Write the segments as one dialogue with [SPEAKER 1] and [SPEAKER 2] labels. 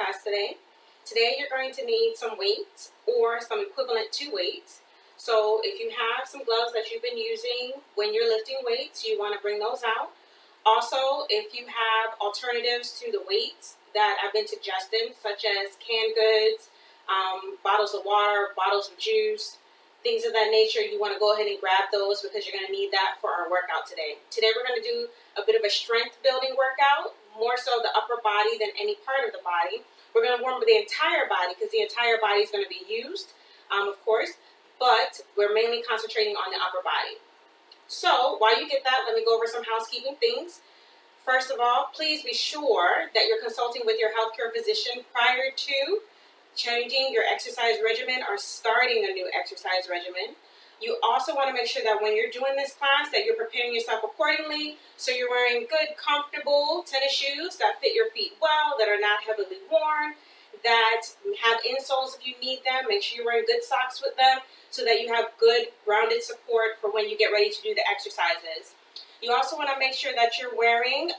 [SPEAKER 1] class today. Today you're going to need some weights or some equivalent to weights. So if you have some gloves that you've been using when you're lifting weights, you want to bring those out. Also, if you have alternatives to the weights that I've been suggesting, such as canned goods, bottles of water, bottles of juice, things of that nature, you want to go ahead and grab those because you're going to need that for our workout today. Today we're going to do a bit of a strength building workout, more so the upper body than any part of the body. We're going to warm up the entire body because the entire body is going to be used, of course, but we're mainly concentrating on the upper body. So while you get that, let me go over some housekeeping things. First of all, please be sure that you're consulting with your healthcare physician prior to changing your exercise regimen or starting a new exercise regimen. You also want to make sure that when you're doing this class that you're preparing yourself accordingly. So you're wearing good, comfortable tennis shoes that fit your feet well, that are not heavily worn, that have insoles if you need them. Make sure you're wearing good socks with them so that you have good, grounded support for when you get ready to do the exercises. You also want to make sure that you're wearing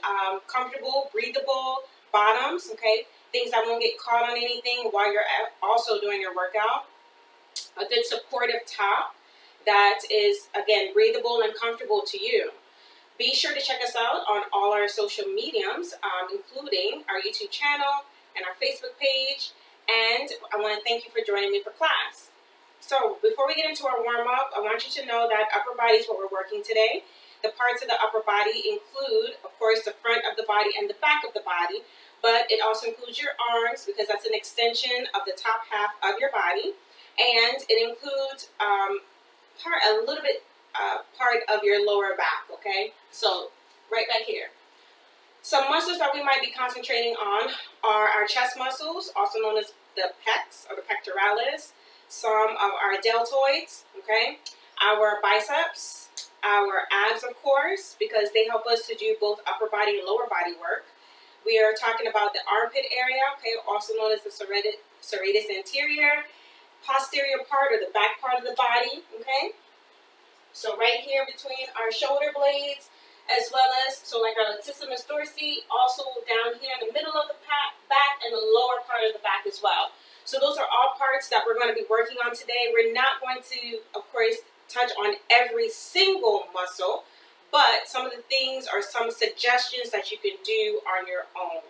[SPEAKER 1] comfortable, breathable bottoms, okay? Things that won't get caught on anything while you're also doing your workout. A good supportive top that is, again, breathable and comfortable to you. Be sure to check us out on all our social mediums, including our YouTube channel and our Facebook page. And I want to thank you for joining me for class. So before we get into our warm-up, I want you to know that upper body is what we're working today. The parts of the upper body include, of course, the front of the body and the back of the body. But it also includes your arms because that's an extension of the top half of your body. And it includes part of your lower back, okay? So right back here. Some muscles that we might be concentrating on are our chest muscles, also known as the pecs or the pectoralis, some of our deltoids, okay? Our biceps, our abs, of course, because they help us to do both upper body and lower body work. We are talking about the armpit area, okay, also known as the serratus anterior, posterior part or the back part of the body, okay? So right here between our shoulder blades, as well as, so like our latissimus dorsi, also down here in the middle of the back and the lower part of the back as well. So those are all parts that we're going to be working on today. We're not going to, of course, touch on every single muscle, but some of the things are some suggestions that you can do on your own.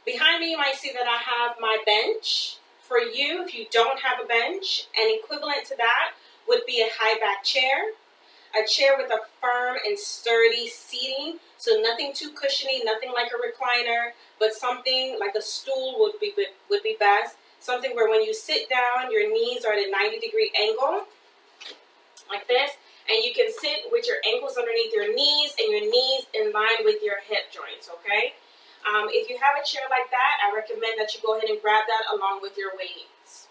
[SPEAKER 1] Behind me, you might see that I have my bench. For you, if you don't have a bench, an equivalent to that would be a high back chair. A chair with a firm and sturdy seating, so nothing too cushiony, nothing like a recliner, but something like a stool would be best. Something where when you sit down, your knees are at a 90-degree angle, like this. And you can sit with your ankles underneath your knees and your knees in line with your hip joints, okay? If you have a chair like that, I recommend that you go ahead and grab that along with your weights.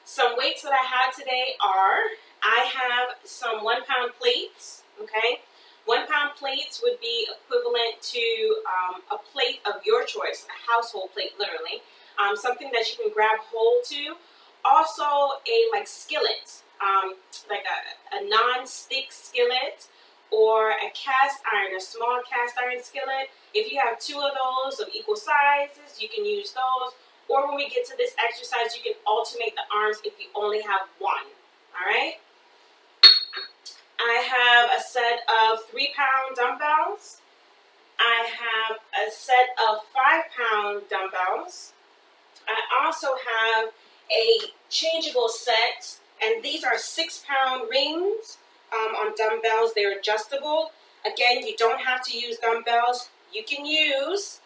[SPEAKER 1] Some weights that I have today are, I have some 1-pound plates, okay? 1-pound plates would be equivalent to a plate of your choice, a household plate, literally. Something that you can grab hold to. Also a skillet. Like a non-stick skillet or a cast iron, a small cast iron skillet. If you have 2 of those of equal sizes, you can use those. Or when we get to this exercise, you can alternate the arms if you only have one. All right? I have a set of 3-pound dumbbells. I have a set of 5-pound dumbbells. I also have a changeable set. And these are 6-pound rings on dumbbells. They're adjustable. Again, you don't have to use dumbbells. You can use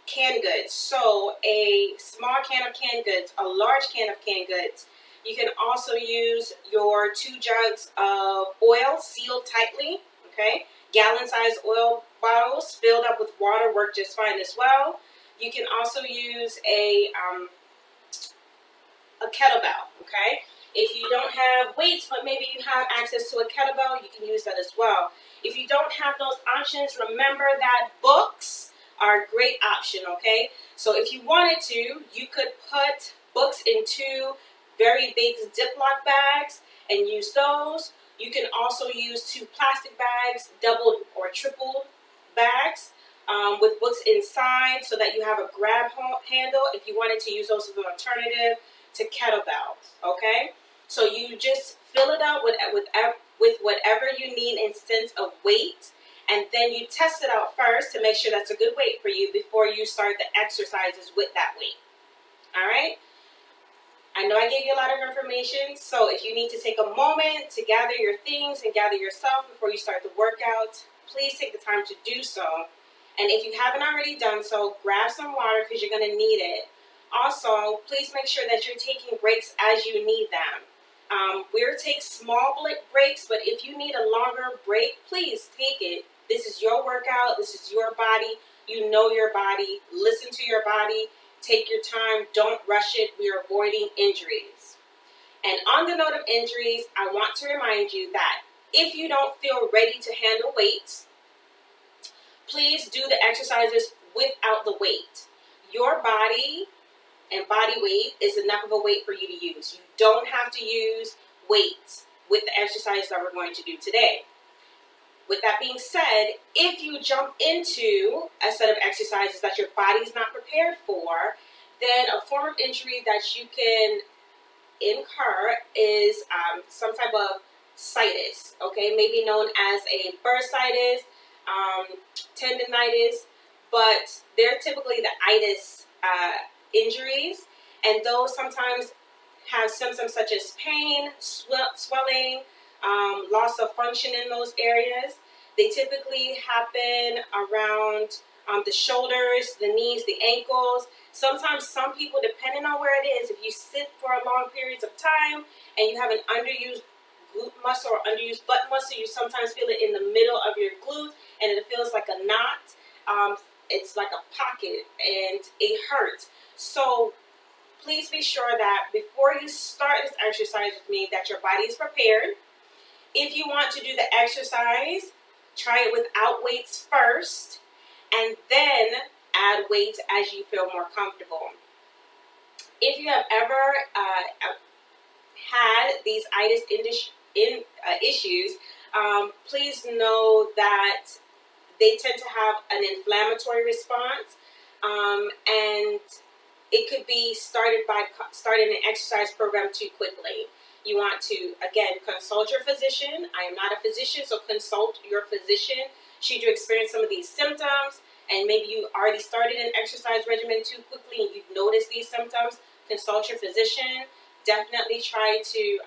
[SPEAKER 1] canned goods. So a small can of canned goods, a large can of canned goods. You can also use your 2 jugs of oil sealed tightly. Okay, gallon-sized oil bottles filled up with water work just fine as well. You can also use a kettlebell. Okay. If you don't have weights, but maybe you have access to a kettlebell, you can use that as well. If you don't have those options, remember that books are a great option, okay? So if you wanted to, you could put books into very big Ziploc bags and use those. You can also use 2 plastic bags, double or triple bags. with books inside so that you have a grab handle if you wanted to use those as an alternative to kettlebells, okay? So you just fill it up with whatever you need in sense of weight, and then you test it out first to make sure that's a good weight for you before you start the exercises with that weight, all right? I know I gave you a lot of information, so if you need to take a moment to gather your things and gather yourself before you start the workout, please take the time to do so. And if you haven't already done so, grab some water because you're going to need it. Also, please make sure that you're taking breaks as you need them. We'll take small breaks, but if you need a longer break, please take it. This is your workout. This is your body. You know your body. Listen to your body. Take your time. Don't rush it. We are avoiding injuries. And on the note of injuries, I want to remind you that if you don't feel ready to handle weights, please do the exercises without the weight. Your body and body weight is enough of a weight for you to use. You don't have to use weights with the exercises that we're going to do today. With that being said, if you jump into a set of exercises that your body's not prepared for, then a form of injury that you can incur is some type of situs, okay? Maybe known as a bursitis, tendinitis, but they're typically the itis injuries, and those sometimes have symptoms such as pain, swelling, loss of function in those areas. They typically happen around the shoulders, the knees, the ankles. Sometimes some people, depending on where it is, if you sit for long periods of time and you have an underused glute muscle or underused butt muscle, you sometimes feel it in the middle of your glute and it feels like a knot. It's like a pocket and it hurts. So please be sure that before you start this exercise with me, that your body is prepared. If you want to do the exercise, try it without weights first, and then add weights as you feel more comfortable. If you have ever had these itis issues, please know that they tend to have an inflammatory response, and it could be started by starting an exercise program too quickly. You want to, again, consult your physician. I am not a physician, so consult your physician. Should you experience some of these symptoms, and maybe you already started an exercise regimen too quickly and you've noticed these symptoms, consult your physician. Definitely try to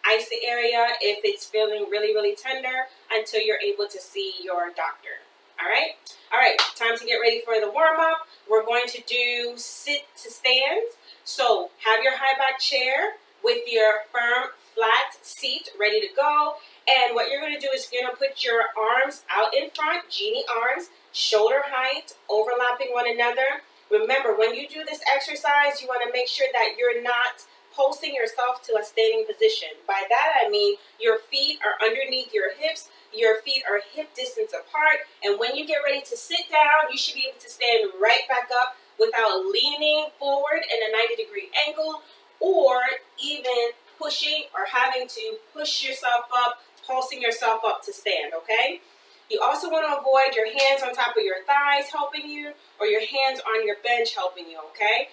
[SPEAKER 1] ice the area if it's feeling really, really tender until you're able to see your doctor. All right, time to get ready for the warm-up. We're going to do sit to stands. So have your high back chair with your firm, flat seat ready to go. And what you're going to do is you're going to put your arms out in front, genie arms, shoulder height, overlapping one another. Remember, when you do this exercise, you want to make sure that you're not posting yourself to a standing position. By that, I mean your feet are underneath your hips, your feet are hip distance apart, and when you get ready to sit down, you should be able to stand right back up without leaning forward in a 90-degree angle, or even pushing or having to push yourself up, pulsing yourself up to stand, okay? You also want to avoid your hands on top of your thighs helping you, or your hands on your bench helping you, okay?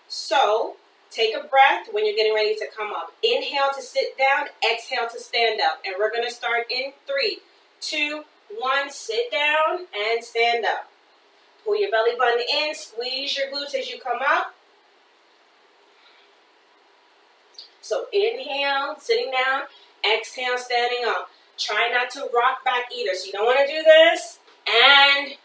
[SPEAKER 1] So, take a breath when you're getting ready to come up. Inhale to sit down, exhale to stand up. And we're going to start in 3, 2, 1, sit down and stand up. Pull your belly button in, squeeze your glutes as you come up. So inhale, sitting down, exhale, standing up. Try not to rock back either. So you don't want to do this and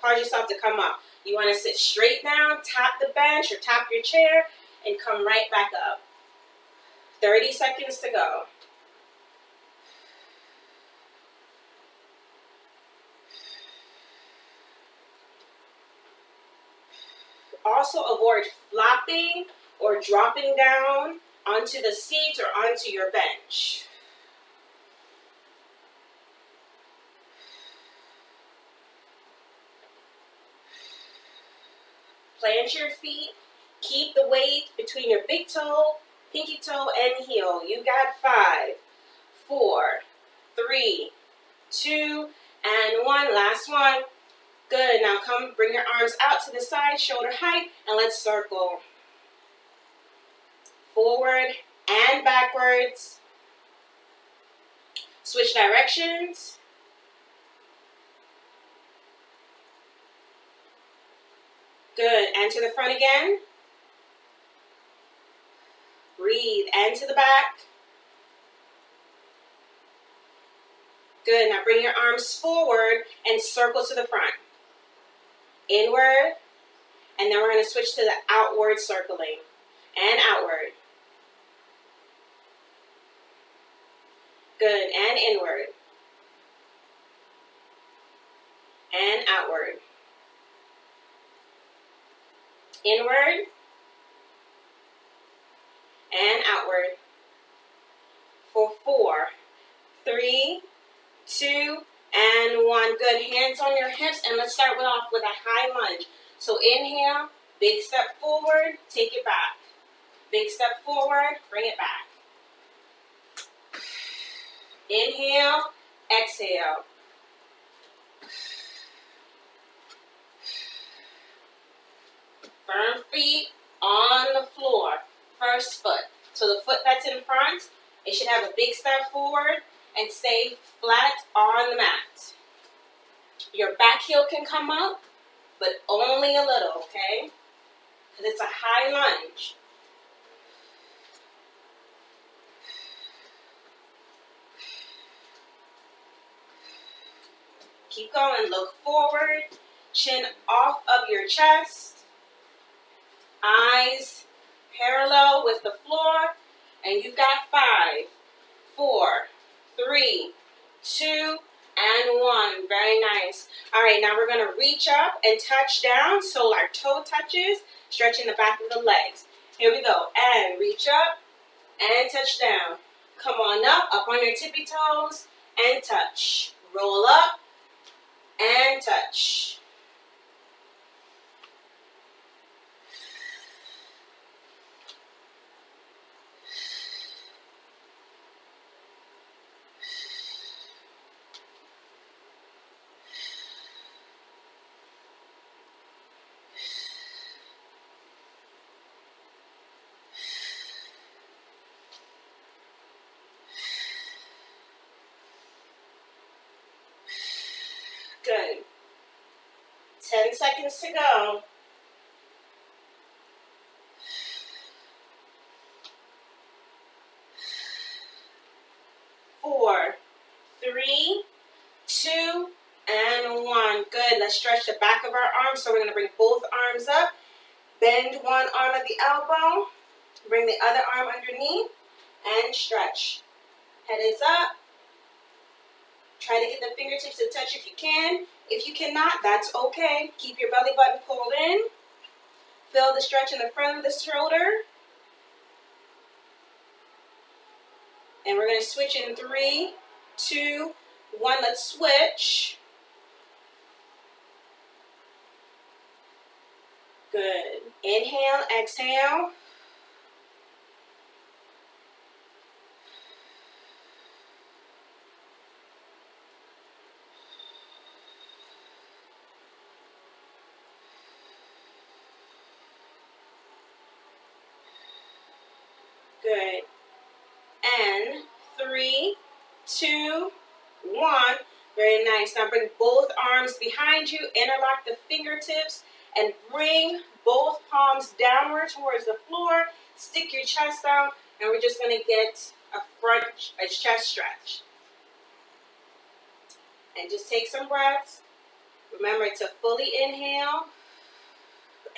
[SPEAKER 1] cause yourself to come up. You want to sit straight down, tap the bench or tap your chair, and come right back up. 30 seconds to go. Also avoid flopping or dropping down onto the seat or onto your bench. Plant your feet. Keep the weight between your big toe, pinky toe, and heel. You got 5, 4, 3, 2, and 1. Last one. Good. Now come, bring your arms out to the side, shoulder height, and let's circle. Forward and backwards. Switch directions. Good. And to the front again. Breathe. And to the back. Good. Now bring your arms forward and circle to the front. Inward. And then we're going to switch to the outward circling. And outward. Good. And inward. And outward. Inward. And outward. For 4, 3, 2, and 1. Good. Hands on your hips, and let's start off with a high lunge. So inhale, big step forward, take it back. Big step forward, bring it back. Inhale, exhale. Firm feet on the floor. First foot. So the foot that's in front, it should have a big step forward and stay flat on the mat. Your back heel can come up, but only a little, okay? Because it's a high lunge. Keep going. Look forward. Chin off of your chest. Eyes parallel with the floor. And you've got 5, 4, 3, 2, and 1. Very nice. All right, now we're going to reach up and touch down so our toe touches, stretching the back of the legs. Here we go. And reach up and touch down. Come on up on your tippy toes, and touch. Roll up and touch. Good. 10 seconds to go. 4, 3, 2, and 1. Good. Let's stretch the back of our arms. So we're going to bring both arms up. Bend one arm at the elbow. Bring the other arm underneath. And stretch. Head is up. Try to get the fingertips to touch if you can. If you cannot, that's okay. Keep your belly button pulled in. Feel the stretch in the front of the shoulder. And we're going to switch in 3, 2, 1. Let's switch. Good. Inhale, exhale. Good. And 3, 2, 1. Very nice. Now bring both arms behind you. Interlock the fingertips and bring both palms downward towards the floor. Stick your chest out, and we're just going to get a chest stretch. And just take some breaths. Remember to fully inhale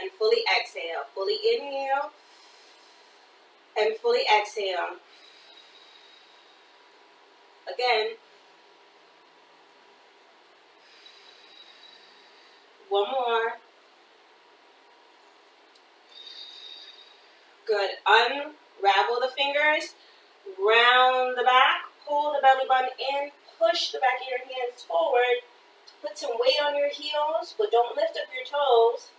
[SPEAKER 1] and fully exhale. Fully inhale and fully exhale. Again. One more. Good. Unravel the fingers. Round the back. Pull the belly button in. Push the back of your hands forward. Put some weight on your heels, but don't lift up your toes.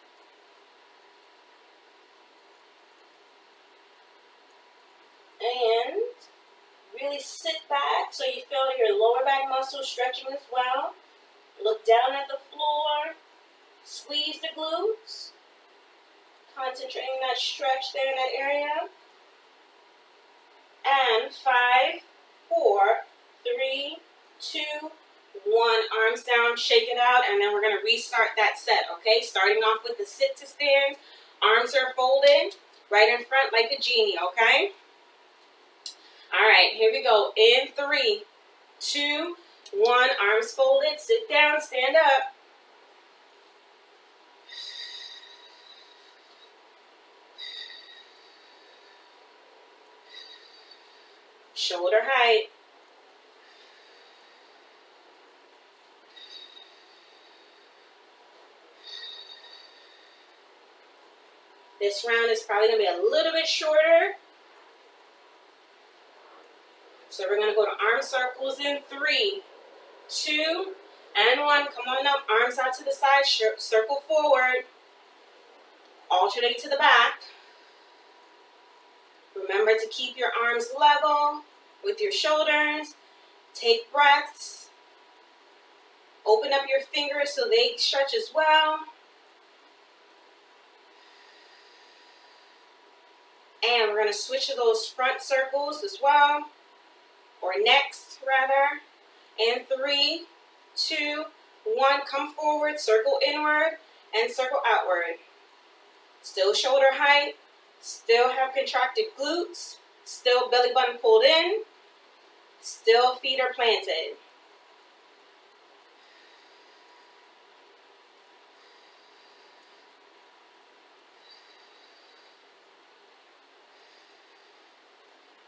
[SPEAKER 1] And really sit back so you feel your lower back muscles stretching as well. Look down at the floor. Squeeze the glutes. Concentrating that stretch there in that area. And 5, 4, 3, 2, 1. Arms down, shake it out, and then we're going to restart that set, okay? Starting off with the sit to stand. Arms are folded, right in front like a genie, okay? All right, here we go. In 3, 2, 1. Arms folded, sit down, stand up. Shoulder height. This round is probably going to be a little bit shorter. So we're going to go to arm circles in 3, 2, and 1. Come on up, arms out to the side, circle forward. Alternate to the back. Remember to keep your arms level with your shoulders. Take breaths. Open up your fingers so they stretch as well. And we're going to switch to those front circles as well. Or next, rather. And 3, 2, 1. Come forward, circle inward, and circle outward. Still shoulder height. Still have contracted glutes. Still belly button pulled in. Still feet are planted.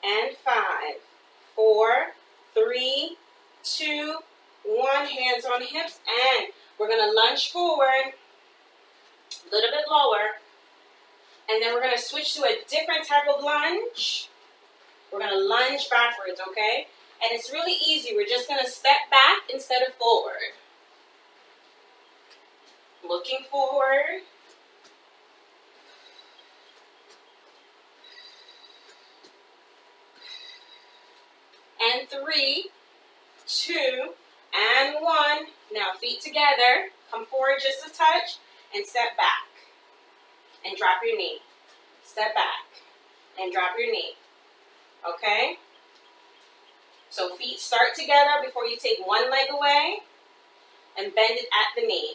[SPEAKER 1] And 5, 4, 3, 2, 1. Hands on hips, and we're going to lunge forward, a little bit lower, and then we're going to switch to a different type of lunge. We're going to lunge backwards, okay? And it's really easy. We're just going to step back instead of forward. Looking forward. And 3, 2, and 1. Now feet together. Come forward just a touch and step back. And drop your knee. Step back and drop your knee. Okay? So feet start together before you take one leg away and bend it at the knee.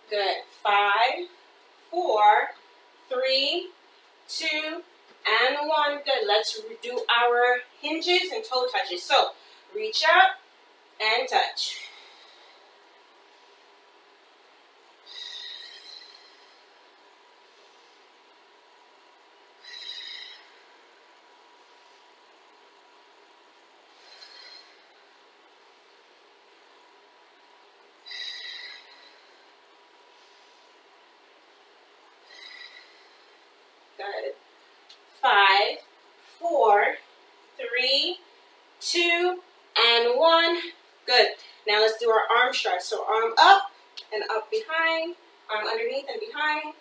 [SPEAKER 1] Good. 5, 4, 3, 2, and 1. Good. Let's do our hinges and toe touches. So reach up and touch. Good. 5, 4, 3, 2, and 1. Good. Now let's do our arm stretch. So arm up and up behind, arm underneath and behind.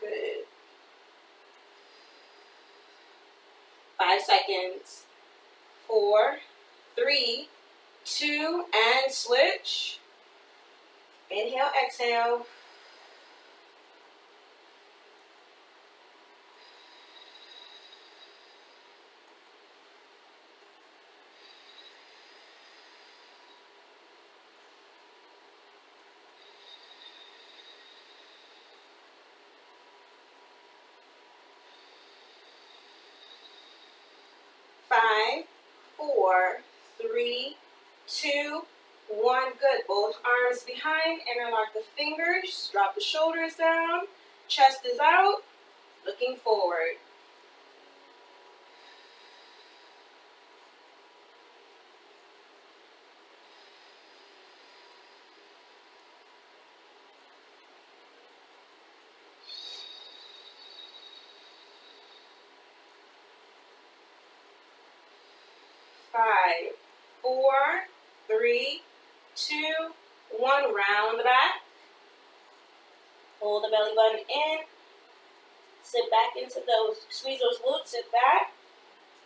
[SPEAKER 1] Good. 5 seconds. 4, 3, 2, and switch. Inhale, exhale. Five, 4, 3, 2, 1. Good. Both arms behind. Interlock the fingers. Drop the shoulders down. Chest is out. Looking forward. 5, 4, 3, 2, 1. Round the back. Hold the belly button in. Sit back into those, squeeze those glutes, sit back.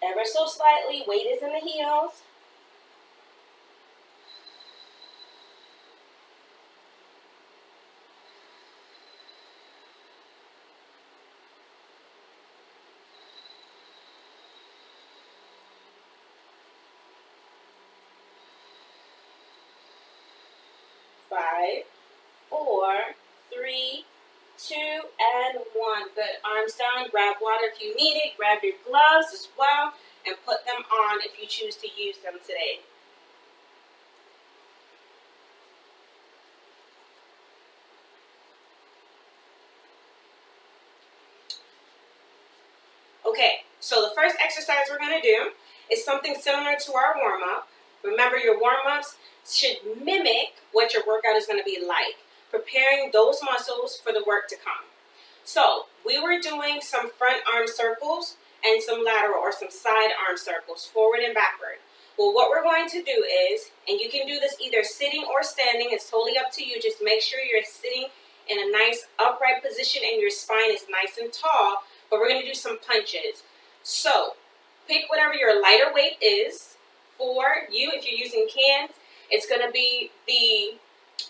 [SPEAKER 1] Ever so slightly, weight is in the heels. Five, 4, 3, 2, and 1. Good. Arms down. Grab water if you need it. Grab your gloves as well and put them on if you choose to use them today. Okay, so the first exercise we're going to do is something similar to our warm-up. Remember, your warm-ups should mimic what your workout is going to be like, preparing those muscles for the work to come. So we were doing some front arm circles and some lateral or some side arm circles, forward and backward. Well, what we're going to do is, and you can do this either sitting or standing, it's totally up to you. Just make sure you're sitting in a nice upright position and your spine is nice and tall, but we're going to do some punches. So pick whatever your lighter weight is. For you, if you're using cans, it's going to be the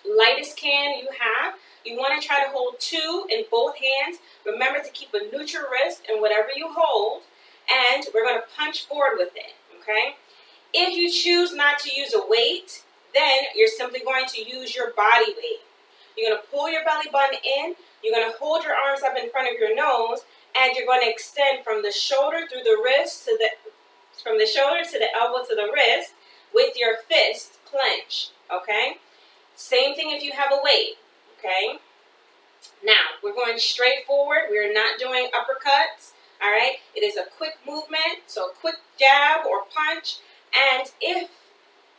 [SPEAKER 1] lightest can you have. You want to try to hold 2 in both hands. Remember to keep a neutral wrist in whatever you hold, and we're going to punch forward with it, okay? If you choose not to use a weight, then you're simply going to use your body weight. You're going to pull your belly button in, you're going to hold your arms up in front of your nose, and you're going to extend from the shoulder through the wrist to from the shoulder to the elbow to the wrist with your fist clenched, okay? Same thing if you have a weight, okay? Now, we're going straight forward. We're not doing uppercuts, all right? It is a quick movement, so a quick jab or punch. And if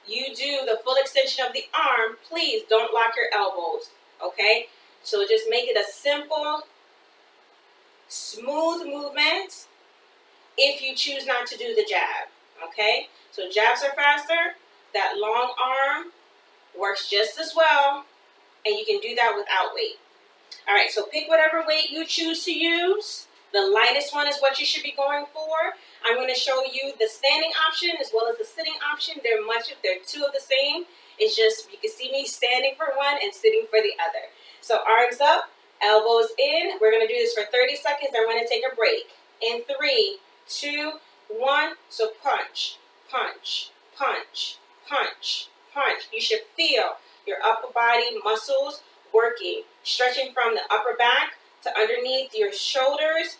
[SPEAKER 1] you do the full extension of the arm, please don't lock your elbows, okay? So just make it a simple, smooth movement if you choose not to do the jab, okay? So jabs are faster. That long arm works just as well, and you can do that without weight. All right, so pick whatever weight you choose to use. The lightest one is what you should be going for. I'm going to show you the standing option as well as the sitting option. They're 2 of the same. It's just you can see me standing for one and sitting for the other. So arms up, elbows in. We're going to do this for 30 seconds. I'm going to take a break. In 3, 2, 1. So punch, punch, punch, punch, punch. You should feel your upper body muscles working, stretching from the upper back to underneath your shoulders,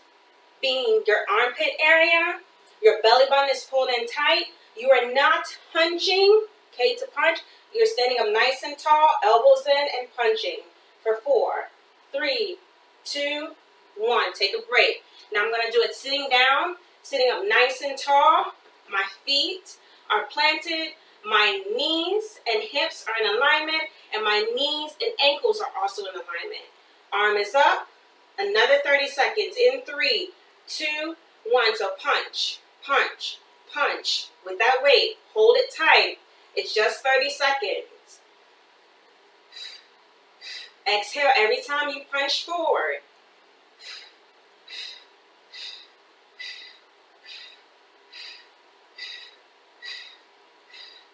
[SPEAKER 1] being your armpit area. Your belly button is pulled in tight. You are not hunching, okay, to punch. You're standing up nice and tall, elbows in and punching for 4, 3, 2, 1. Take a break. Now I'm going to do it sitting down, sitting up nice and tall. My feet are planted. My knees and hips are in alignment, and my knees and ankles are also in alignment. Arm is up. Another 30 seconds. In 3, 2, 1. So punch, punch, punch. With that weight, hold it tight. It's just 30 seconds. Exhale every time you punch forward.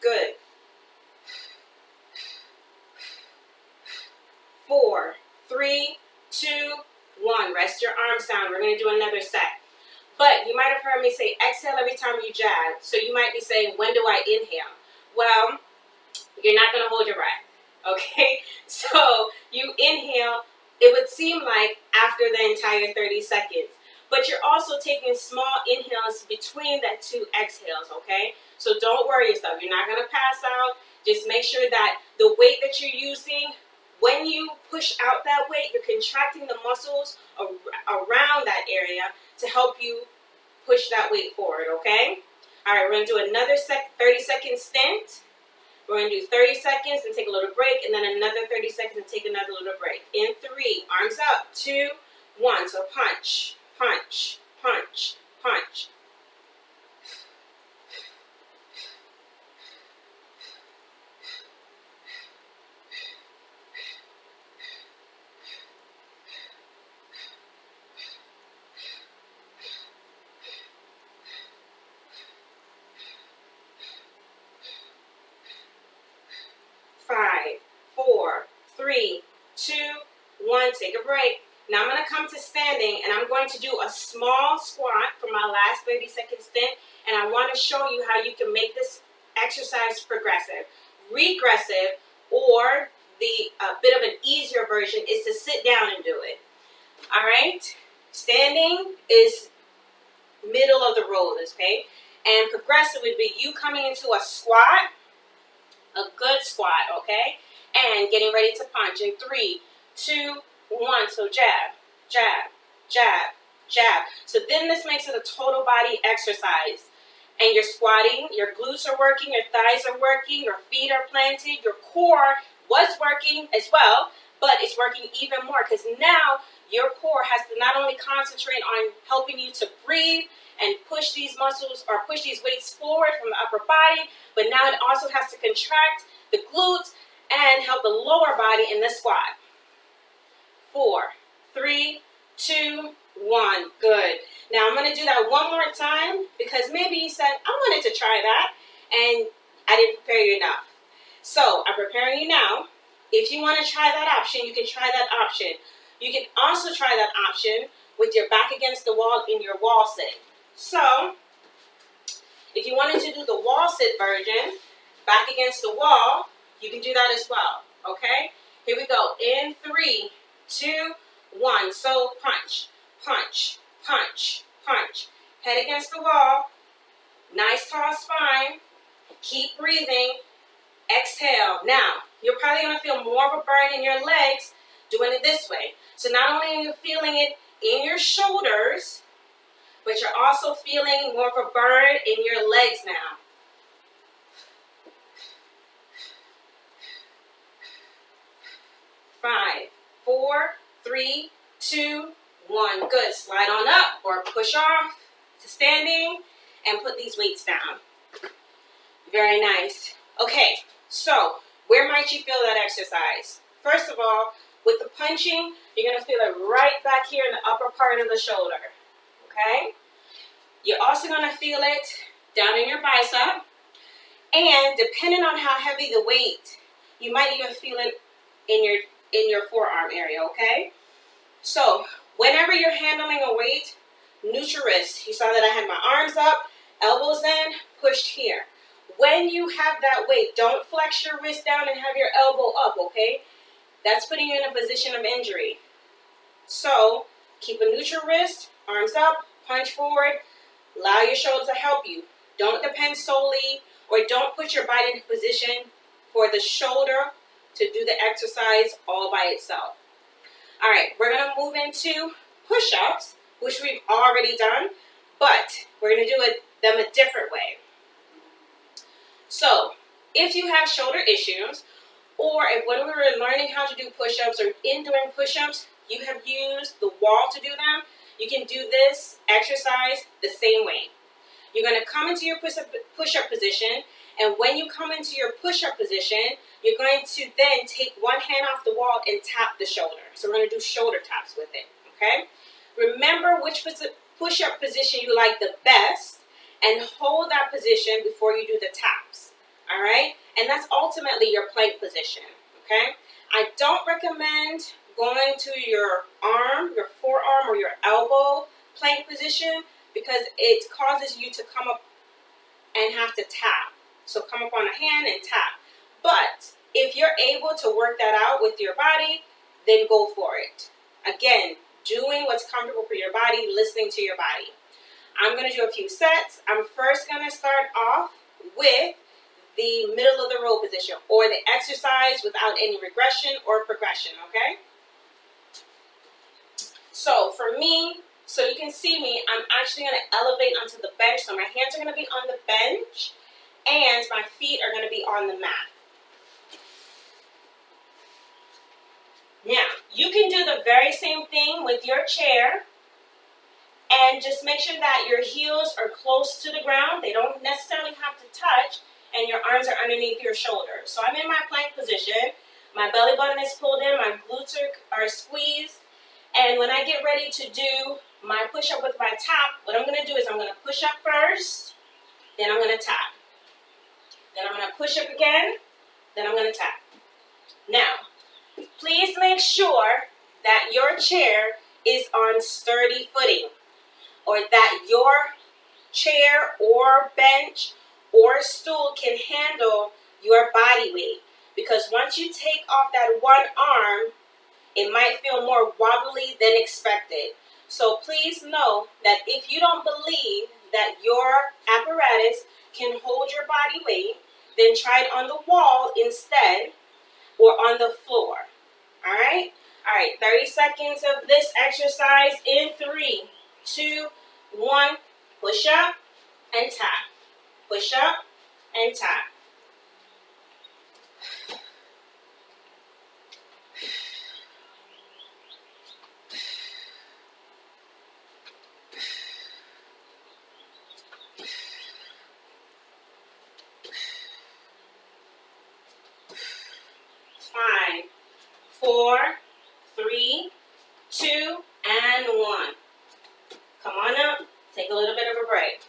[SPEAKER 1] Good. 4, 3, 2, 1. Rest your arms down. We're going to do another set. But you might have heard me say exhale every time you jab. So you might be saying, when do I inhale? Well, you're not going to hold your breath. Okay? So you inhale, it would seem like after the entire 30 seconds. But you're also taking small inhales between that 2 exhales, okay? So don't worry yourself. You're not going to pass out. Just make sure that the weight that you're using, when you push out that weight, you're contracting the muscles around that area to help you push that weight forward, okay? All right, we're going to do another 30-second stint. We're going to do 30 seconds and take a little break, and then another 30 seconds and take another little break. In 3, arms up, 2, 1. So punch, punch, punch, punch. 3, 2, 1. Take a break. Now I'm going to come to standing, and I'm going to do a small squat for my last 30-second stint, and I want to show you how you can make this exercise progressive. Regressive, or the bit of an easier version, is to sit down and do it. All right? Standing is middle of the road, okay? And progressive would be you coming into a squat, a good squat, okay? And getting ready to punch in 3, 2, 1. So jab, jab, jab, jab. So then this makes it a total body exercise. And you're squatting, your glutes are working, your thighs are working, your feet are planted, your core was working as well, but it's working even more because now your core has to not only concentrate on helping you to breathe and push these muscles or push these weights forward from the upper body, but now it also has to contract the glutes and help the lower body in the squat. 4, 3, 2, 1. Good. Now I'm going to do that one more time because maybe you said, I wanted to try that and I didn't prepare you enough. So I'm preparing you now. If you want to try that option, you can try that option. You can also try that option with your back against the wall in your wall sit. So if you wanted to do the wall sit version, back against the wall, you can do that as well. Okay? Here we go. In 3, 2, 1. So punch, punch, punch, punch. Head against the wall. Nice tall spine. Keep breathing. Exhale. Now, you're probably going to feel more of a burn in your legs doing it this way. So not only are you feeling it in your shoulders, but you're also feeling more of a burn in your legs now. 5, 4, 3, 2, 1. Good. Slide on up or push off to standing and put these weights down. Very nice. Okay, so where might you feel that exercise? First of all, with the punching, you're going to feel it right back here in the upper part of the shoulder. Okay? You're also going to feel it down in your bicep. And depending on how heavy the weight, you might even feel it in your forearm area, okay? So, whenever you're handling a weight, neutral wrist. You saw that I had my arms up, elbows in, pushed here. When you have that weight, don't flex your wrist down and have your elbow up, okay? That's putting you in a position of injury. So, keep a neutral wrist, arms up, punch forward, allow your shoulder to help you. Don't depend solely, or don't put your body in a position for the shoulder to do the exercise all by itself. All right, we're going to move into push-ups, which we've already done, but we're going to do them a different way. So, if you have shoulder issues, or if when we were learning how to do push-ups or in doing push-ups, you have used the wall to do them, you can do this exercise the same way. You're going to come into your push-up position, and when you come into your push-up position, you're going to then take one hand off the wall and tap the shoulder. So we're going to do shoulder taps with it, okay? Remember which push-up position you like the best, and hold that position before you do the taps, all right? And that's ultimately your plank position, okay? I don't recommend going to your arm, your forearm, or your elbow plank position because it causes you to come up and have to tap. So come up on a hand and tap. But if you're able to work that out with your body, then go for it. Again, doing what's comfortable for your body, listening to your body. I'm going to do a few sets. I'm first going to start off with the middle of the row position, or the exercise without any regression or progression, okay? So for me, so you can see me, I'm actually going to elevate onto the bench. So my hands are going to be on the bench, and my feet are going to be on the mat. Now, you can do the very same thing with your chair, and just make sure that your heels are close to the ground. They don't necessarily have to touch, and your arms are underneath your shoulders. So I'm in my plank position. My belly button is pulled in, my glutes are squeezed, and when I get ready to do my push-up with my tap, what I'm going to do is I'm going to push up first, then I'm going to tap. Then I'm going to push up again, then I'm going to tap. Now, please make sure that your chair is on sturdy footing, or that your chair or bench or stool can handle your body weight. Because once you take off that one arm, it might feel more wobbly than expected. So please know that if you don't believe that your apparatus can hold your body weight, then try it on the wall instead, or on the floor. All right? All right, 30 seconds of this exercise in 3, 2, 1. Push up and tap. Push up and tap. Five, 4, 3, 2, and 1. Come on up. Take a little bit of a break.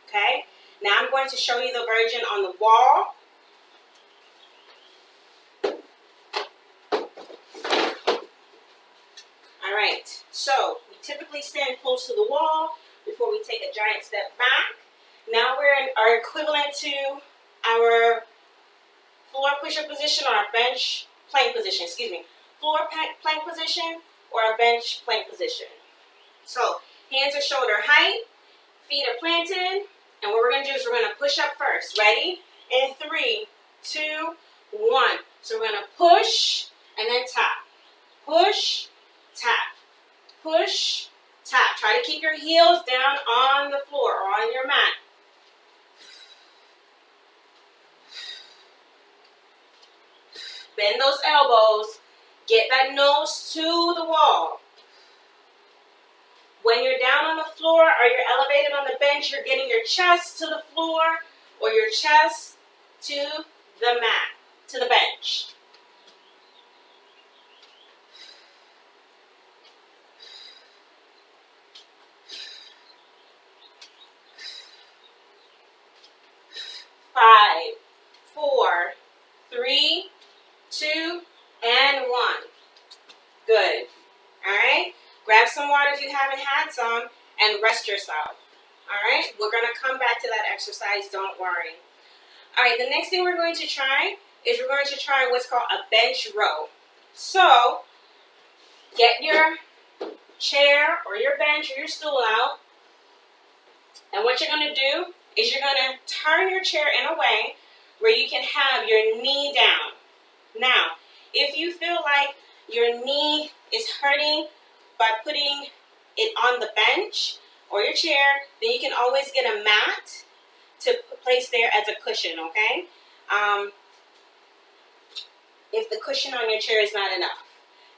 [SPEAKER 1] Okay? Now I'm going to show you the version on the wall. All right. So we typically stand close to the wall before we take a giant step back. Now we're in our equivalent to our floor push-up position or our bench plank position. Floor plank position or a bench plank position. So hands are shoulder height, feet are planted, and what we're going to do is we're going to push up first. Ready? In 3, 2, 1. So we're going to push and then tap. Push, tap. Push, tap. Try to keep your heels down on the floor or on your mat. Bend those elbows. Get that nose to the wall. When you're down on the floor or you're elevated on the bench, you're getting your chest to the floor or your chest to the mat, to the bench. Five, 4, 3, 2, and 1. Good. All right? Grab some water if you haven't had some and rest yourself. All right? We're going to come back to that exercise. Don't worry. All right, the next thing we're going to try is we're going to try what's called a bench row. So, get your chair or your bench or your stool out. And what you're going to do is you're going to turn your chair in a way where you can have your knee down. Now, if you feel like your knee is hurting by putting it on the bench or your chair, then you can always get a mat to place there as a cushion, okay? If the cushion on your chair is not enough.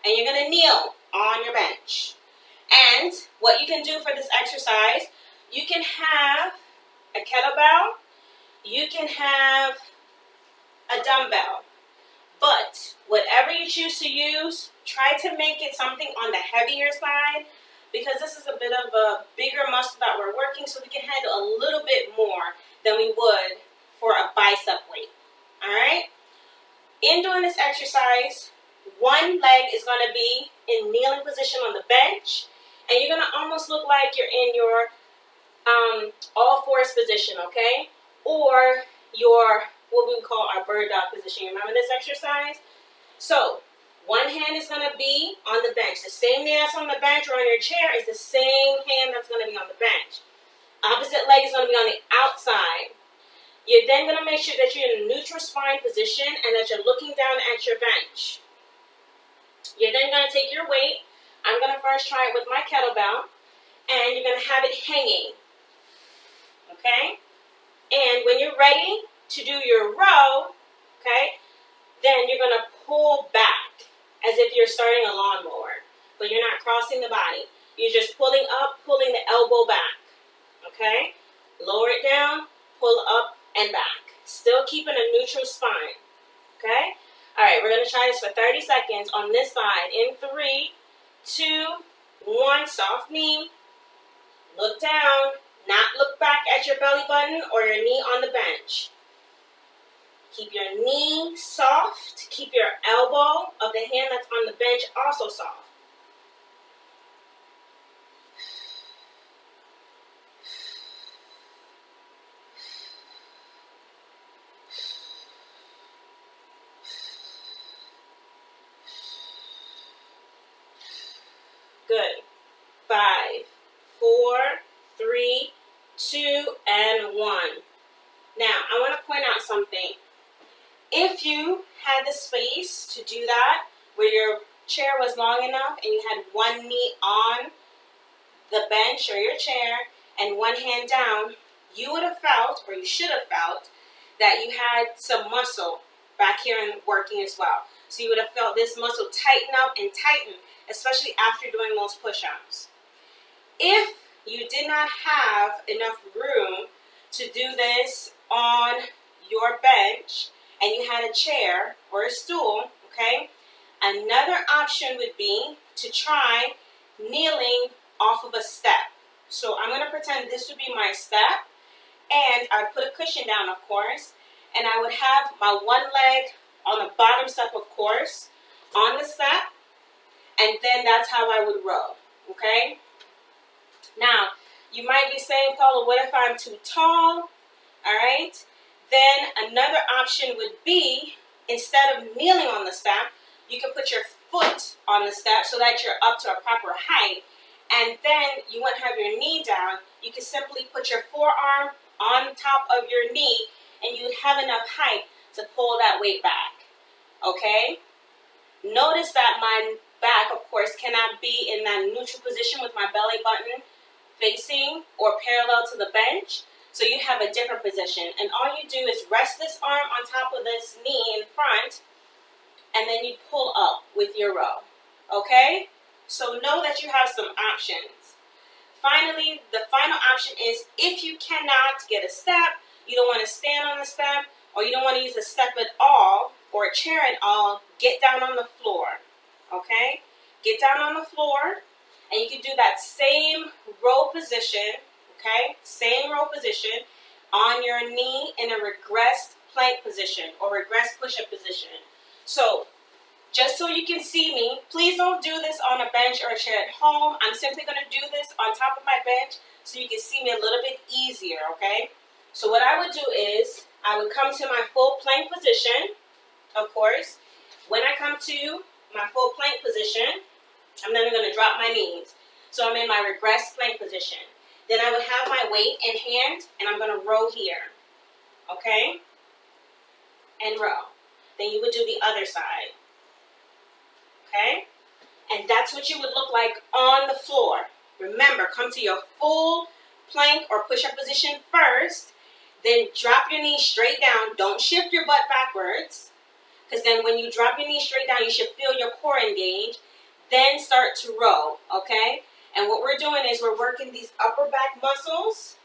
[SPEAKER 1] And you're going to kneel on your bench. And what you can do for this exercise, you can have a kettlebell, you can have a dumbbell. But whatever you choose to use, try to make it something on the heavier side, because this is a bit of a bigger muscle that we're working, so we can handle a little bit more than we would for a bicep weight. All right? In doing this exercise, one leg is going to be in kneeling position on the bench, and you're going to almost look like you're in your all fours position, okay? Or your, what we would call our bird dog position. You remember this exercise? So, one hand is going to be on the bench. The same knee that's on the bench or on your chair is the same hand that's going to be on the bench. Opposite leg is going to be on the outside. You're then going to make sure that you're in a neutral spine position and that you're looking down at your bench. You're then going to take your weight. I'm going to first try it with my kettlebell. And you're going to have it hanging. Okay? And when you're ready to do your row, okay, then you're going to pull back as if you're starting a lawnmower. But you're not crossing the body. You're just pulling up, pulling the elbow back. Okay? Lower it down, pull up and back. Still keeping a neutral spine. Okay? Alright, we're going to try this for 30 seconds on this side. In 3, 2, 1. Soft knee. Look down. Not look back at your belly button or your knee on the bench. Keep your knee soft. Keep your elbow of the hand that's on the bench also soft. Good. 5, 4, 3, 2, and 1. Now, I want to point out something. If you had the space to do that, where your chair was long enough and you had one knee on the bench or your chair and one hand down, you would have felt, or you should have felt, that you had some muscle back here and working as well. So you would have felt this muscle tighten up and tighten, especially after doing those push-ups. If you did not have enough room to do this on your bench and you had a chair or a stool, okay, another option would be to try kneeling off of a step. So I'm going to pretend this would be my step, and I would put a cushion down, of course, and I would have my one leg on the bottom step, of course, on the step, and then that's how I would row, okay? Now, you might be saying, Paula, what if I'm too tall? All right? Then another option would be, instead of kneeling on the step, you can put your foot on the step so that you're up to a proper height. And then you won't have your knee down. You can simply put your forearm on top of your knee, and you'd have enough height to pull that weight back. Okay? Notice that my back, of course, cannot be in that neutral position with my belly button facing or parallel to the bench. So you have a different position. And all you do is rest this arm on top of this knee in front, and then you pull up with your row. Okay? So know that you have some options. Finally, the final option is if you cannot get a step, you don't want to stand on the step, or you don't want to use a step at all, or a chair at all, get down on the floor. Okay? Get down on the floor, and you can do that same row position, okay? Same row position on your knee in a regressed plank position or regressed push-up position. So, just so you can see me, please don't do this on a bench or a chair at home. I'm simply going to do this on top of my bench so you can see me a little bit easier, okay? So what I would do is I would come to my full plank position, of course. When I come to my full plank position, I'm then going to drop my knees. So I'm in my regressed plank position. Then I would have my weight in hand, and I'm going to row here, okay? And row. Then you would do the other side. Okay? And that's what you would look like on the floor. Remember, come to your full plank or push-up position first. Then drop your knees straight down. Don't shift your butt backwards. Because then when you drop your knees straight down, you should feel your core engage. Then start to row. Okay? And what we're doing is we're working these upper back muscles.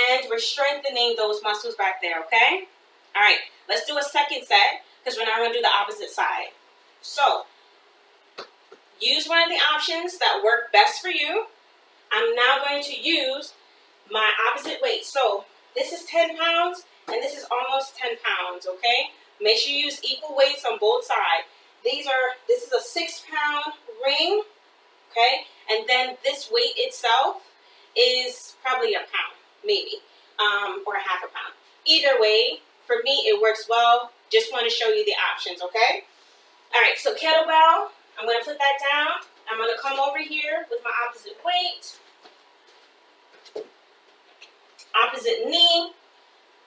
[SPEAKER 1] And we're strengthening those muscles back there. Okay? All right. Let's do a second set. Because we're now going to do the opposite side. So, use one of the options that work best for you. I'm now going to use my opposite weight. So this is 10 pounds and this is almost 10 pounds, okay? Make sure you use equal weights on both sides. This is a 6-pound ring, okay? And then this weight itself is probably a pound, maybe, or a half a pound. Either way, for me, it works well. Just want to show you the options, okay? All right, so kettlebell. I'm going to put that down. I'm going to come over here with my opposite weight. Opposite knee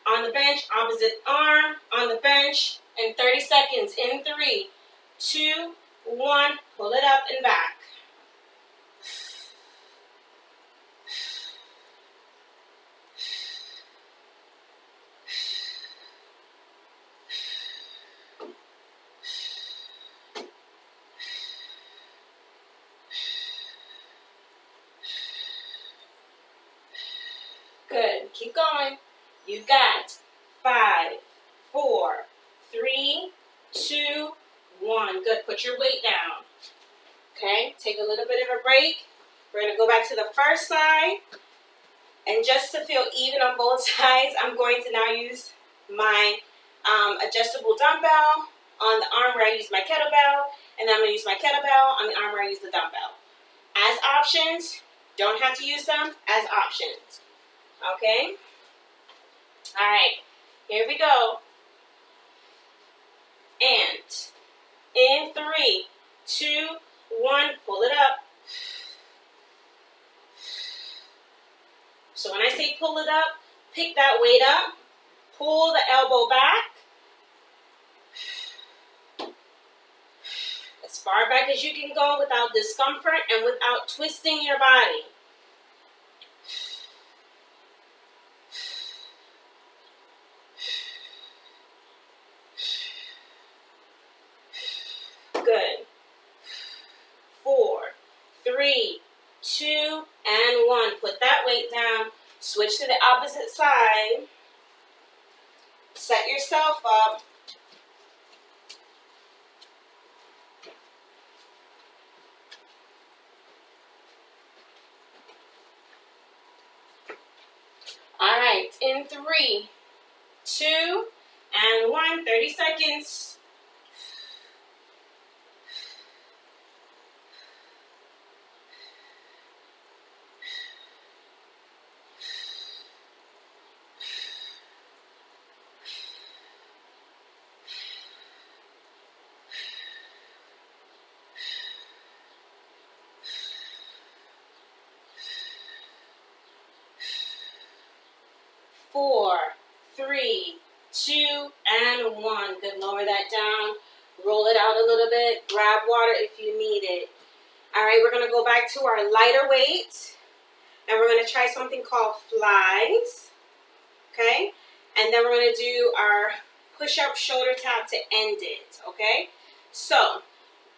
[SPEAKER 1] on the bench. Opposite arm on the bench. In 30 seconds. In 3, 2, 1. Pull it up and back. Good. Keep going. You got 5, 4, 3, 2, 1. Good. Put your weight down. Okay. Take a little bit of a break. We're going to go back to the first side. And just to feel even on both sides, I'm going to now use my adjustable dumbbell on the arm where I use my kettlebell, and then I'm going to use my kettlebell on the arm where I use the dumbbell. As options, don't have to use them as options. Okay? All right, here we go. And in 3, 2, 1, pull it up. So when I say pull it up, pick that weight up, pull the elbow back, as far back as you can go without discomfort and without twisting your body. Good. 4, 3, 2, and 1. Put that weight down. Switch to the opposite side. Set yourself up. All right, in 3, 2, and 1, 30 seconds. Four, 3, 2, and 1. Good. Lower that down. Roll it out a little bit. Grab water if you need it. All right, we're going to go back to our lighter weight. And we're going to try something called flies. Okay? And then we're going to do our push-up shoulder tap to end it. Okay? So,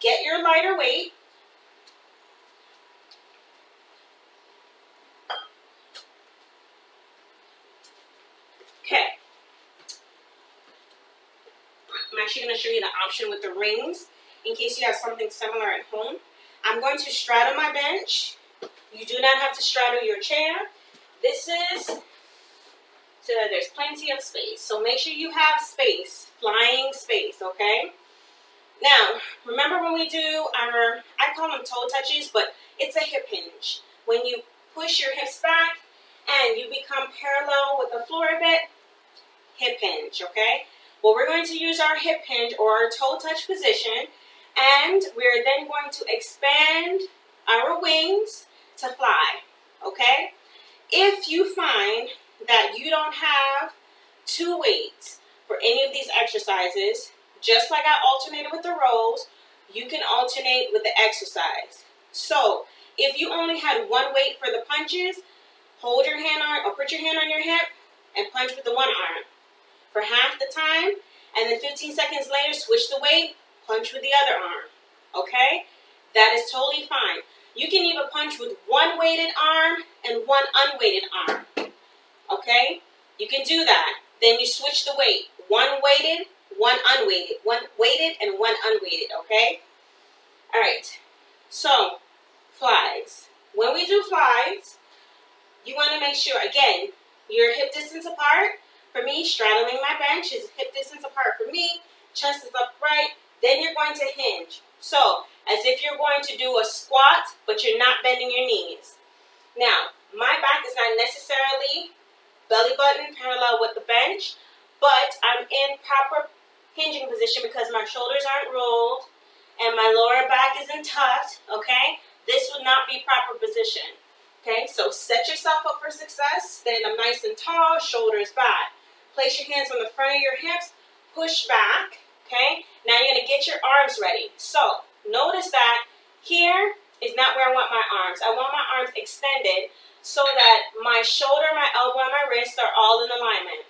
[SPEAKER 1] get your lighter weight. Okay. I'm actually going to show you the option with the rings in case you have something similar at home. I'm going to straddle my bench. You do not have to straddle your chair. This is so that there's plenty of space. So make sure you have space, flying space, okay? Now, remember when we do our, I call them toe touches, but it's a hip hinge. When you push your hips back and you become parallel with the floor a bit, hip hinge, okay? Well, we're going to use our hip hinge or our toe touch position, and we're then going to expand our wings to fly, okay? If you find that you don't have 2 weights for any of these exercises, just like I alternated with the rows, you can alternate with the exercise. So, if you only had 1 weight for the punches, hold your hand on, or put your hand on your hip and punch with the one arm for half the time, and then 15 seconds later, switch the weight, punch with the other arm, okay? That is totally fine. You can even punch with 1 weighted arm and 1 unweighted arm, okay? You can do that. Then you switch the weight, 1 weighted, 1 unweighted, 1 weighted and 1 unweighted, okay? All right, so flies. When we do flies, you want to make sure, again, you're hip distance apart. For me, straddling my bench is hip distance apart for me. Chest is upright. Then you're going to hinge. So, as if you're going to do a squat, but you're not bending your knees. Now, my back is not necessarily belly button parallel with the bench, but I'm in proper hinging position because my shoulders aren't rolled and my lower back isn't tucked, okay? This would not be proper position, okay? So set yourself up for success. Stand up nice and tall, shoulders back. Place your hands on the front of your hips, push back, okay? Now you're going to get your arms ready. So notice that here is not where I want my arms. I want my arms extended so that my shoulder, my elbow, and my wrist are all in alignment.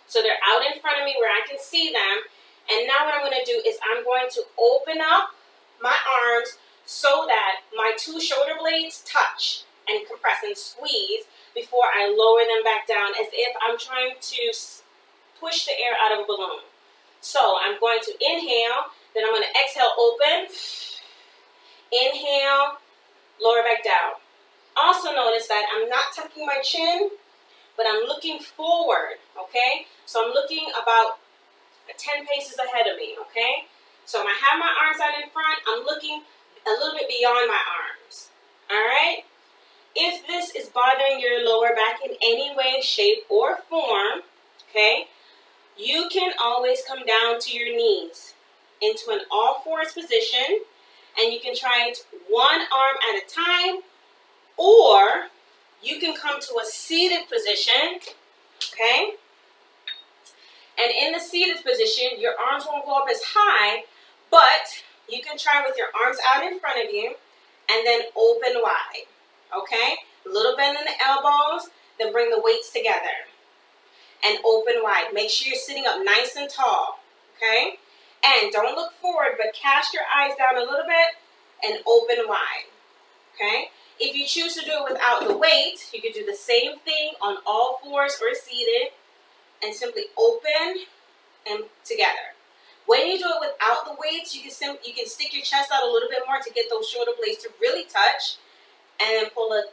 [SPEAKER 1] So they're out in front of me where I can see them. And now what I'm going to do is I'm going to open up my arms so that my 2 shoulder blades touch and compress and squeeze before I lower them back down as if I'm trying to push the air out of a balloon. So I'm going to inhale, then I'm going to exhale, open, inhale, lower back down. Also notice that I'm not tucking my chin but I'm looking forward, okay? So I'm looking about 10 paces ahead of me, okay? So when I have my arms out in front, I'm looking a little bit beyond my arms, all right? If this is bothering your lower back in any way, shape, or form, okay, you can always come down to your knees into an all-fours position, and you can try it one arm at a time, or you can come to a seated position, okay? And in the seated position, your arms won't go up as high, but you can try with your arms out in front of you and then open wide, okay? A little bend in the elbows, then bring the weights together and open wide. Make sure you're sitting up nice and tall, okay? And don't look forward, but cast your eyes down a little bit and open wide, okay? If you choose to do it without the weight, you could do the same thing on all fours or seated and simply open and together. When you do it without the weights, you can stick your chest out a little bit more to get those shoulder blades to really touch, and then pull the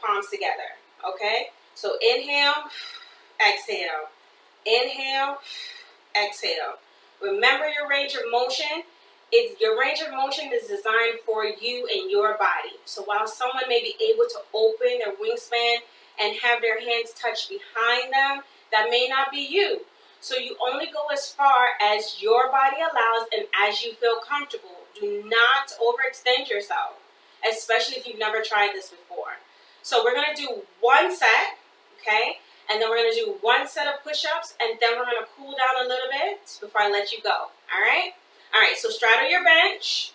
[SPEAKER 1] palms together, okay? So inhale, exhale, inhale, exhale. Remember your range of motion. Your range of motion is designed for you and your body. So while someone may be able to open their wingspan and have their hands touch behind them, that may not be you. So you only go as far as your body allows and as you feel comfortable. Do not overextend yourself, especially if you've never tried this before. So we're going to do one set, okay? And then we're going to do one set of push-ups, and then we're going to cool down a little bit before I let you go, all right? All right, so straddle your bench,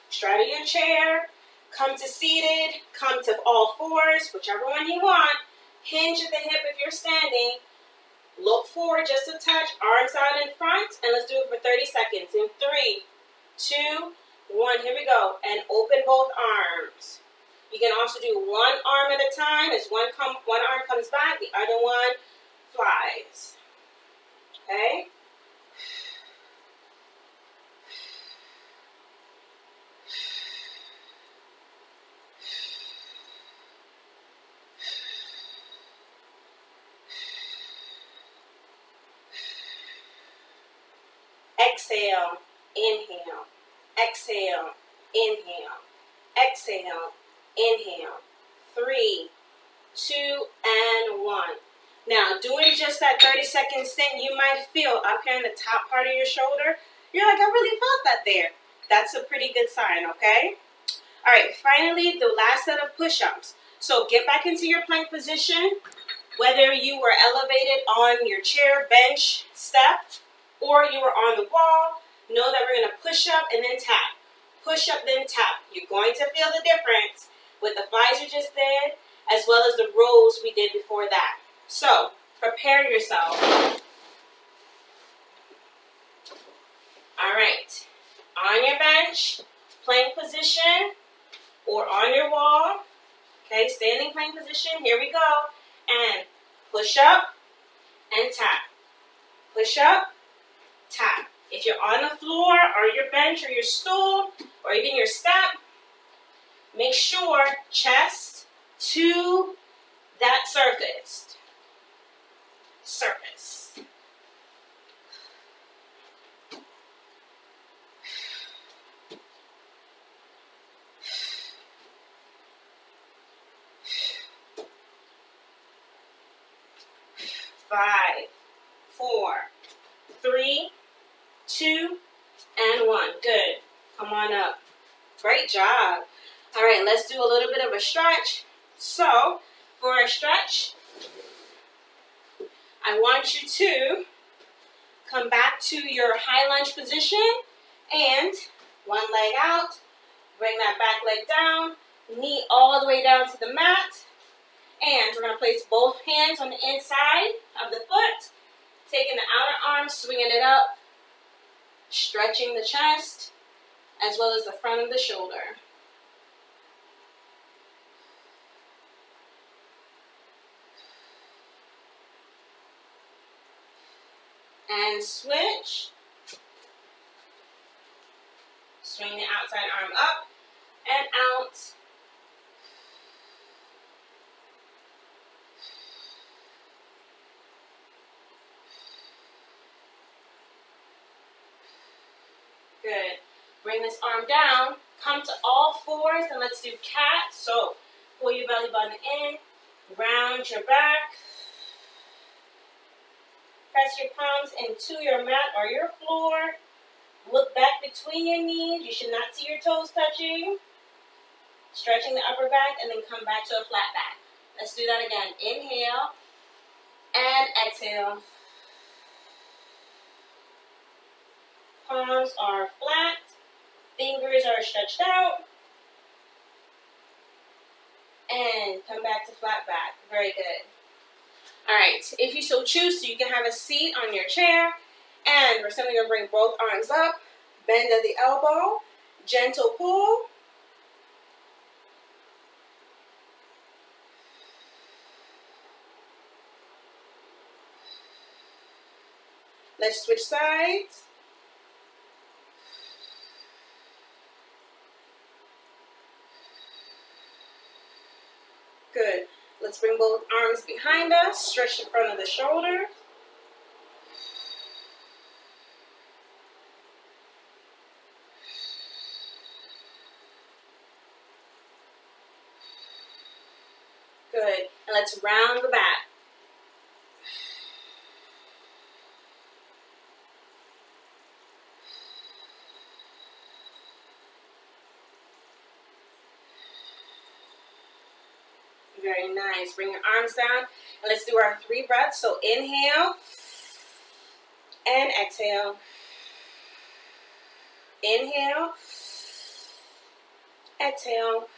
[SPEAKER 1] straddle your chair, come to seated, come to all fours, whichever one you want. Hinge at the hip if you're standing. Look forward just a touch, arms out in front, and let's do it for 30 seconds. In 3, 2, 1, here we go. And open both arms. You can also do one arm at a time. As one arm comes back, the other one flies. Okay? Exhale, inhale, exhale, inhale, exhale, inhale. 3, 2, and 1. Now, doing just that 30-second stint, you might feel up here in the top part of your shoulder, you're like, I really felt that there. That's a pretty good sign, okay? All right, finally, the last set of push-ups. So get back into your plank position, whether you were elevated on your chair, bench, step, or you were on the wall. Know that we're going to push up and then tap. Push up, then tap. You're going to feel the difference with the flies you just did, as well as the rows we did before that. So, prepare yourself. All right. On your bench, plank position, or on your wall. Okay, standing plank position. Here we go. And push up and tap. Push up, tap. If you're on the floor or your bench or your stool or even your step, make sure chest to that surface. 5, 4, 3, 2, and 1. Good. Come on up. Great job. All right, let's do a little bit of a stretch. So, for a stretch, I want you to come back to your high lunge position and one leg out. Bring that back leg down. Knee all the way down to the mat. And we're going to place both hands on the inside of the foot. Taking the outer arm, swinging it up. Stretching the chest as well as the front of the shoulder. And switch. Swing the outside arm up and out. Bring this arm down. Come to all fours and let's do cat. So pull your belly button in. Round your back. Press your palms into your mat or your floor. Look back between your knees. You should not see your toes touching. Stretching the upper back and then come back to a flat back. Let's do that again. Inhale and exhale. Palms are flat. Fingers are stretched out. And come back to flat back. Very good. All right, if you so choose, so you can have a seat on your chair. And we're simply going to bring both arms up. Bend at the elbow. Gentle pull. Let's switch sides. Good. Let's bring both arms behind us. Stretch the front of the shoulder. Good. And let's round the back. Very nice. Bring your arms down. And let's do our 3 breaths. So inhale and exhale. Inhale. Exhale.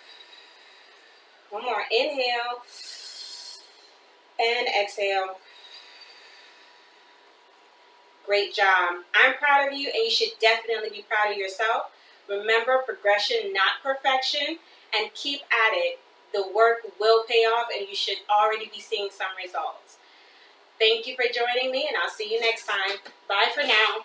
[SPEAKER 1] One more. Inhale and exhale. Great job. I'm proud of you, and you should definitely be proud of yourself. Remember, progression, not perfection, and keep at it. The work will pay off, and you should already be seeing some results. Thank you for joining me, and I'll see you next time. Bye for now.